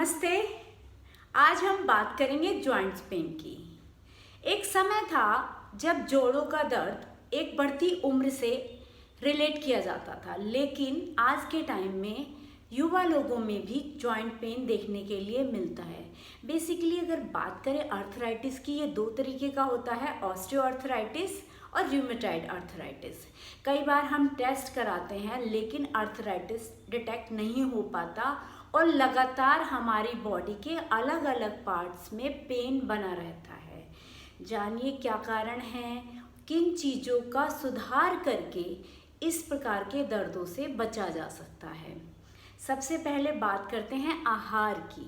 नमस्ते। आज हम बात करेंगे जॉइंट्स पेन की। एक समय था जब जोड़ों का दर्द एक बढ़ती उम्र से रिलेट किया जाता था, लेकिन आज के टाइम में युवा लोगों में भी जॉइंट पेन देखने के लिए मिलता है। बेसिकली अगर बात करें आर्थराइटिस की, ये दो तरीके का होता है, ऑस्टियोआर्थराइटिस और रूमेटॉइड आर्थराइटिस। कई बार हम टेस्ट कराते हैं लेकिन आर्थराइटिस डिटेक्ट नहीं हो पाता और लगातार हमारी बॉडी के अलग अलग पार्ट्स में पेन बना रहता है। जानिए क्या कारण है, किन चीज़ों का सुधार करके इस प्रकार के दर्दों से बचा जा सकता है। सबसे पहले बात करते हैं आहार की।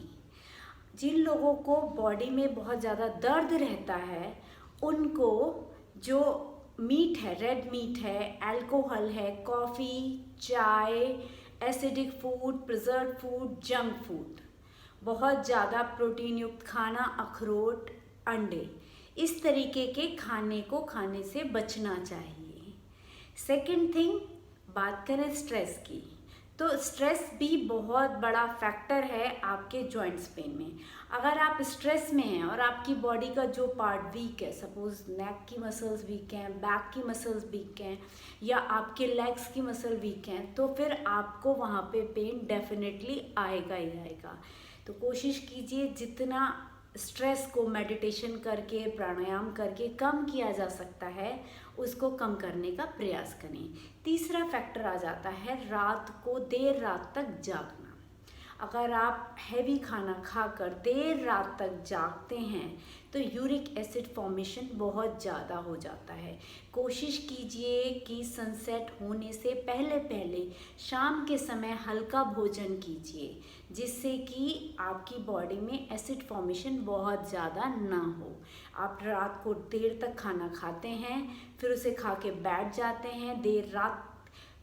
जिन लोगों को बॉडी में बहुत ज़्यादा दर्द रहता है उनको जो मीट है, रेड मीट है, अल्कोहल है, कॉफ़ी, चाय, acidic food, preserve food, junk food, बहुत ज़्यादा प्रोटीन युक्त खाना, अखरोट, अंडे, इस तरीके के खाने को खाने से बचना चाहिए। सेकंड थिंग, बात करें स्ट्रेस की, तो स्ट्रेस भी बहुत बड़ा फैक्टर है आपके जॉइंट्स पेन में। अगर आप स्ट्रेस में हैं और आपकी बॉडी का जो पार्ट वीक है, सपोज नेक की मसल्स वीक हैं, बैक की मसल्स वीक हैं या आपके लेग्स की मसल वीक हैं, तो फिर आपको वहाँ पे पेन डेफिनेटली आएगा ही आएगा। तो कोशिश कीजिए जितना स्ट्रेस को मेडिटेशन करके, प्राणायाम करके कम किया जा सकता है उसको कम करने का प्रयास करें। तीसरा फैक्टर आ जाता है रात को देर रात तक जागना। अगर आप हैवी खाना खाकर देर रात तक जागते हैं तो यूरिक एसिड फॉर्मेशन बहुत ज़्यादा हो जाता है। कोशिश कीजिए कि सनसेट होने से पहले पहले शाम के समय हल्का भोजन कीजिए, जिससे कि आपकी बॉडी में एसिड फॉर्मेशन बहुत ज़्यादा ना हो। आप रात को देर तक खाना खाते हैं, फिर उसे खा के बैठ जाते हैं देर रात,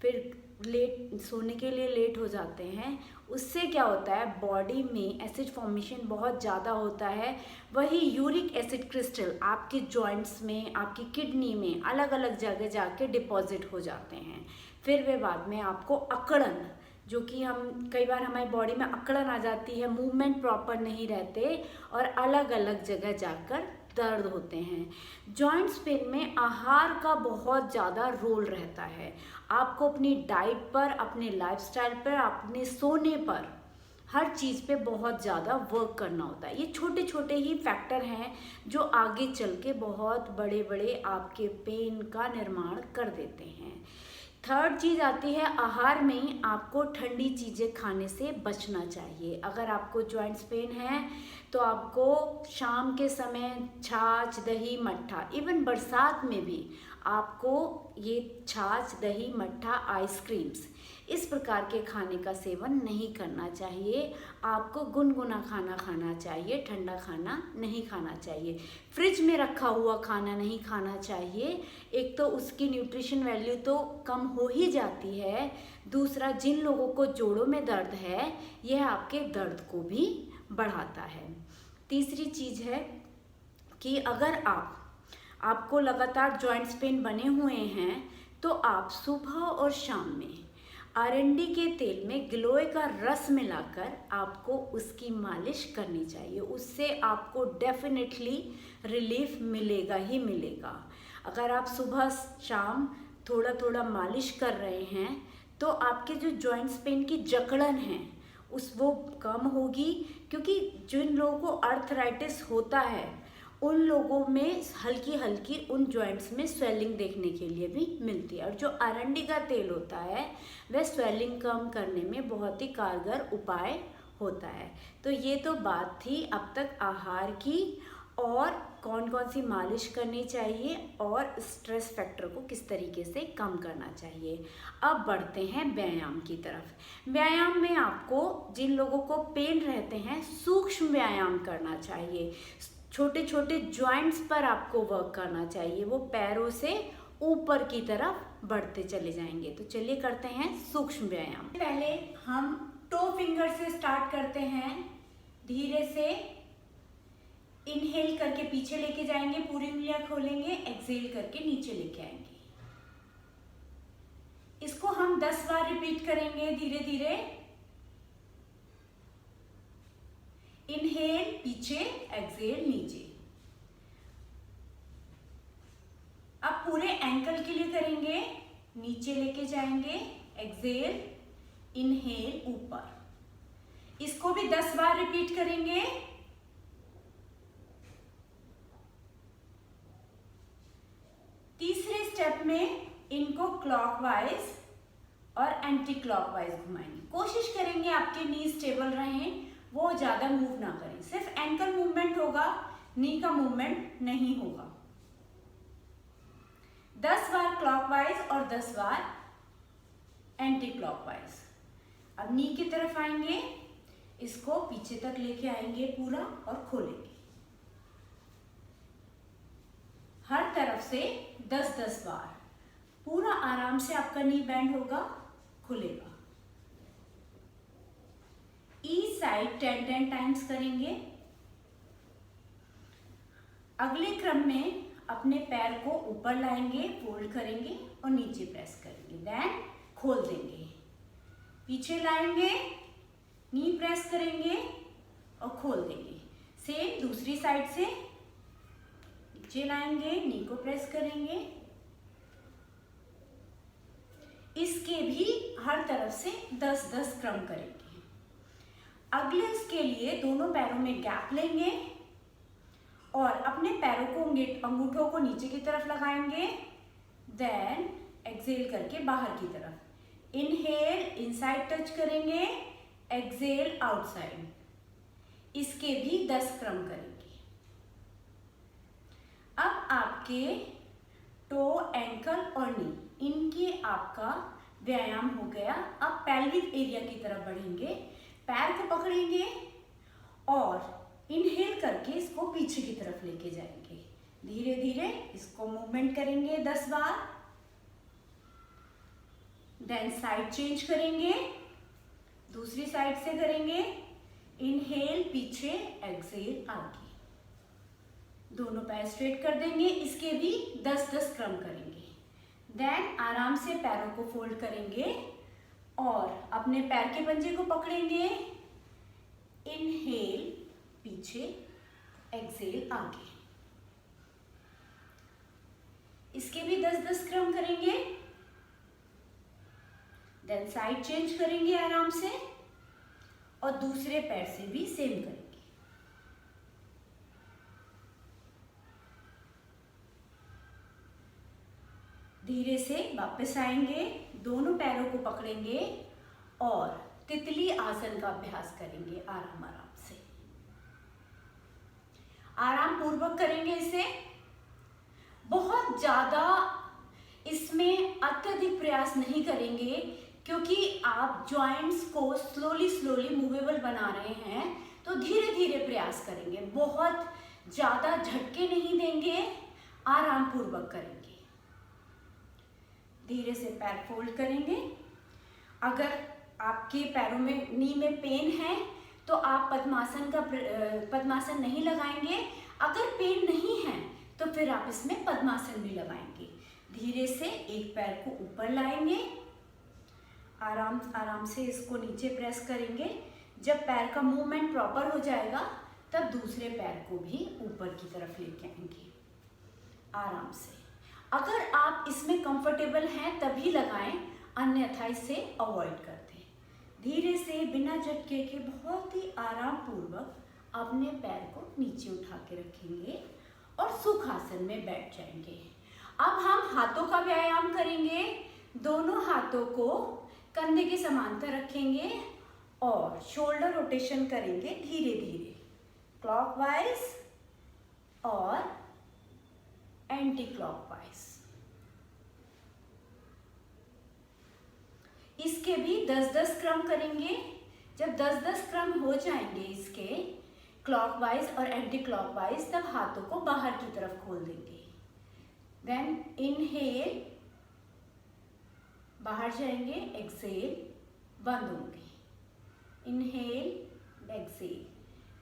फिर लेट सोने के लिए लेट हो जाते हैं। उससे क्या होता है, बॉडी में एसिड फॉर्मेशन बहुत ज़्यादा होता है। वही यूरिक एसिड क्रिस्टल आपके जॉइंट्स में, आपकी किडनी में अलग अलग जगह जाके डिपॉजिट हो जाते हैं। फिर वे बाद में आपको अकड़न, जो कि हम कई बार हमारी बॉडी में अकड़न आ जाती है, मूवमेंट प्रॉपर नहीं रहते और अलग अलग जगह जाकर दर्द होते हैं। जॉइंट्स पेन में आहार का बहुत ज़्यादा रोल रहता है। आपको अपनी डाइट पर, अपने लाइफस्टाइल पर, अपने सोने पर, हर चीज़ पे बहुत ज़्यादा वर्क करना होता है। ये छोटे छोटे ही फैक्टर हैं जो आगे चल के बहुत बड़े बड़े आपके पेन का निर्माण कर देते हैं। थर्ड चीज़ आती है आहार में आपको ठंडी चीज़ें खाने से बचना चाहिए। अगर आपको जॉइंट्स पेन है तो आपको शाम के समय छाछ, दही, मट्ठा, इवन बरसात में भी आपको ये छाछ, दही, मट्ठा, आइसक्रीम्स, इस प्रकार के खाने का सेवन नहीं करना चाहिए। आपको गुनगुना खाना खाना चाहिए, ठंडा खाना नहीं खाना चाहिए। फ्रिज में रखा हुआ खाना नहीं खाना चाहिए। एक तो उसकी न्यूट्रिशन वैल्यू तो कम हो ही जाती है, दूसरा जिन लोगों को जोड़ों में दर्द है यह आपके दर्द को भी बढ़ाता है। तीसरी चीज़ है कि अगर आपको लगातार जॉइंट्स पेन बने हुए हैं तो आप सुबह और शाम में अरंडी के तेल में गिलोय का रस मिलाकर आपको उसकी मालिश करनी चाहिए। उससे आपको डेफिनेटली रिलीफ मिलेगा ही मिलेगा। अगर आप सुबह शाम थोड़ा थोड़ा मालिश कर रहे हैं तो आपके जो जॉइंट्स पेन की जकड़न है वो कम होगी, क्योंकि जिन लोगों को आर्थराइटिस होता है उन लोगों में हल्की हल्की उन जॉइंट्स में स्वेलिंग देखने के लिए भी मिलती है। और जो अरंडी का तेल होता है वह स्वेलिंग कम करने में बहुत ही कारगर उपाय होता है। तो ये तो बात थी अब तक आहार की और कौन कौन सी मालिश करनी चाहिए और स्ट्रेस फैक्टर को किस तरीके से कम करना चाहिए। अब बढ़ते हैं व्यायाम की तरफ। व्यायाम में आपको, जिन लोगों को पेन रहते हैं, सूक्ष्म व्यायाम करना चाहिए। छोटे छोटे जॉइंट्स पर आपको वर्क करना चाहिए, वो पैरों से ऊपर की तरफ बढ़ते चले जाएंगे। तो चलिए करते हैं सूक्ष्म व्यायाम। पहले हम टो फिंगर से स्टार्ट करते हैं। धीरे से इनहेल करके पीछे लेके जाएंगे, पूरी उंगलियां खोलेंगे, एक्सहेल करके नीचे लेके आएंगे। इसको हम 10 बार रिपीट करेंगे धीरे धीरे। इनहेल पीछे, एक्सहेल नीचे। अब पूरे एंकल के लिए करेंगे, नीचे लेके जाएंगे, एक्सहेल, इनहेल ऊपर। इसको भी 10 बार रिपीट करेंगे। तीसरे स्टेप में इनको क्लॉकवाइज और एंटी क्लॉकवाइज घुमाएंगे। कोशिश करेंगे आपके नी स्टेबल रहें, वो ज्यादा मूव ना करें, सिर्फ एंकल मूवमेंट होगा, नी का मूवमेंट नहीं होगा। 10 बार क्लॉकवाइज और 10 बार एंटी क्लॉकवाइज। अब नी की तरफ आएंगे, इसको पीछे तक लेके आएंगे पूरा और खोलेंगे। हर तरफ से 10-10 बार पूरा आराम से आपका नी बैंड होगा, खुलेगा। ईच साइड 10-10 टाइम्स करेंगे। अगले क्रम में अपने पैर को ऊपर लाएंगे, फोल्ड करेंगे और नीचे प्रेस करेंगे, देन खोल देंगे। पीछे लाएंगे, नी प्रेस करेंगे और खोल देंगे। सेम दूसरी साइड से नीचे लाएंगे, नी को प्रेस करेंगे। इसके भी हर तरफ से 10-10 क्रम करेंगे। अगले इसके लिए दोनों पैरों में गैप लेंगे और अपने पैरों को, अंगूठों को नीचे की तरफ लगाएंगे, देन एक्सहेल करके बाहर की तरफ। इनहेल इनसाइड टच करेंगे, एक्सहेल आउटसाइड। इसके भी 10 क्रम करेंगे। अब आपके टो, एंकल और नी, इनकी आपका व्यायाम हो गया। अब पेल्विक एरिया की तरफ बढ़ेंगे, पैर को पकड़ेंगे और इनहेल करके इसको पीछे की तरफ लेके जाएंगे। धीरे धीरे इसको मूवमेंट करेंगे 10 बार। देन साइड चेंज करेंगे, दूसरी साइड से करेंगे। इनहेल पीछे, एक्सहेल आगे। दोनों पैर स्ट्रेट कर देंगे। इसके भी 10-10 क्रम करेंगे। देन आराम से पैरों को फोल्ड करेंगे और अपने पैर के पंजे को पकड़ेंगे। इनहेल पीछे, एक्सहेल आगे। इसके भी 10-10 क्रम करेंगे। देन साइड चेंज करेंगे आराम से और दूसरे पैर से भी सेम करेंगे। धीरे से वापस आएंगे, दोनों पैरों को पकड़ेंगे और तितली आसन का अभ्यास करेंगे। आराम आराम से, आराम पूर्वक करेंगे इसे। बहुत ज्यादा इसमें अत्यधिक प्रयास नहीं करेंगे क्योंकि आप जॉइंट्स को स्लोली मूवेबल बना रहे हैं, तो धीरे धीरे प्रयास करेंगे। बहुत ज्यादा झटके नहीं देंगे, आराम पूर्वक करेंगे। धीरे से पैर फोल्ड करेंगे। अगर आपके पैरों में, नी में पेन है तो आप पद्मासन नहीं लगाएंगे। अगर पेन नहीं है तो फिर आप इसमें पद्मासन भी लगाएंगे। धीरे से एक पैर को ऊपर लाएंगे, आराम से इसको नीचे प्रेस करेंगे। जब पैर का मूवमेंट प्रॉपर हो जाएगा तब दूसरे पैर को भी ऊपर की तरफ लेके आएंगे आराम से। अगर आप इसमें कंफर्टेबल हैं तभी लगाएं, अन्यथा इसे अवॉइड कर दें। धीरे से बिना झटके के बहुत ही आराम पूर्वक अपने पैर को नीचे उठा के रखेंगे और सुखासन में बैठ जाएंगे। अब हम हाथों का व्यायाम करेंगे। दोनों हाथों को कंधे के समांतर रखेंगे और शोल्डर रोटेशन करेंगे धीरे धीरे, क्लॉकवाइज और एंटी क्लॉकवाइज। इसके भी 10-10 क्रम करेंगे। जब 10-10 क्रम हो जाएंगे इसके क्लॉकवाइज और एंटी क्लॉकवाइज, तब हाथों को बाहर की तरफ खोल देंगे। देन इनहेल, बाहर जाएंगे, एक्सहेल, बंद होंगे। Inhale, exhale,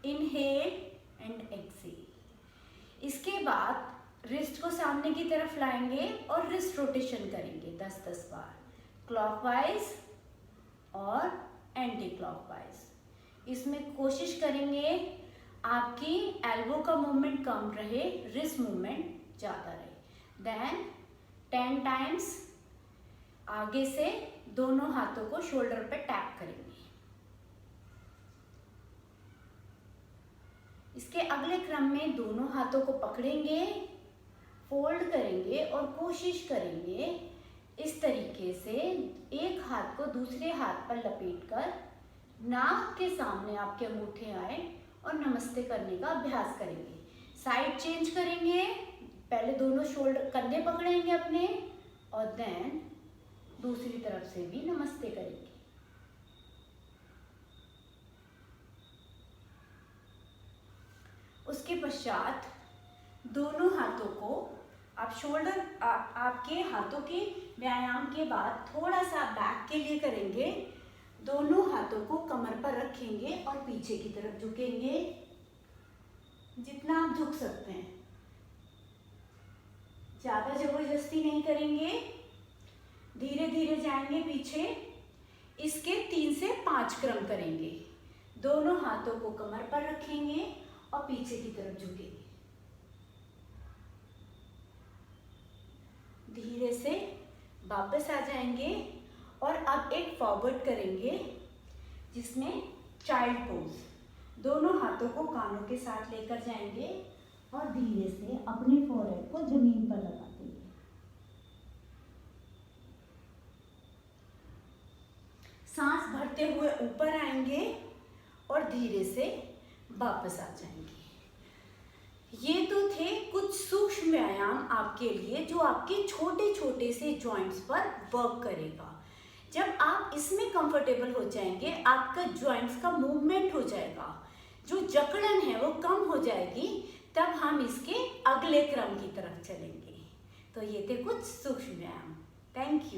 inhale and exhale. इसके बाद रिस्ट को सामने की तरफ लाएंगे और रिस्ट रोटेशन करेंगे 10-10 बार, क्लॉकवाइज और एंटी क्लॉकवाइज। इसमें कोशिश करेंगे आपकी एल्बो का मूवमेंट कम रहे, रिस्ट मूवमेंट ज़्यादा रहे। देन 10 टाइम्स आगे से दोनों हाथों को शोल्डर पे टैप करेंगे। इसके अगले क्रम में दोनों हाथों को पकड़ेंगे, फोल्ड करेंगे और कोशिश करेंगे इस तरीके से एक हाथ को दूसरे हाथ पर लपेटकर नाक के सामने आपके अंगूठे आए और नमस्ते करने का अभ्यास करेंगे। साइड चेंज करेंगे, पहले दोनों शोल्डर कंधे पकड़ेंगे अपने और देन दूसरी तरफ से भी नमस्ते करेंगे। उसके पश्चात दोनों हाथों को आप शोल्डर आपके हाथों के व्यायाम के बाद थोड़ा सा बैक के लिए करेंगे। दोनों हाथों को कमर पर रखेंगे और पीछे की तरफ झुकेंगे, जितना आप झुक सकते हैं, ज़्यादा जबरदस्ती नहीं करेंगे, धीरे धीरे जाएंगे पीछे। इसके 3 से 5 क्रम करेंगे। दोनों हाथों को कमर पर रखेंगे और पीछे की तरफ झुकेंगे। धीरे से वापस आ जाएंगे और अब एक फॉरवर्ड करेंगे जिसमें चाइल्ड पोज। दोनों हाथों को कानों के साथ लेकर जाएंगे और धीरे से अपने फोरहेड को जमीन पर लगा देंगे। सांस भरते हुए ऊपर आएंगे और धीरे से वापस आ जाएंगे। ये तो थे कुछ सूक्ष्म व्यायाम आपके लिए जो आपके छोटे छोटे से जॉइंट्स पर वर्क करेगा। जब आप इसमें कंफर्टेबल हो जाएंगे, आपका जॉइंट्स का मूवमेंट हो जाएगा, जो जकड़न है वो कम हो जाएगी, तब हम इसके अगले क्रम की तरफ चलेंगे। तो ये थे कुछ सूक्ष्म व्यायाम। Thank you.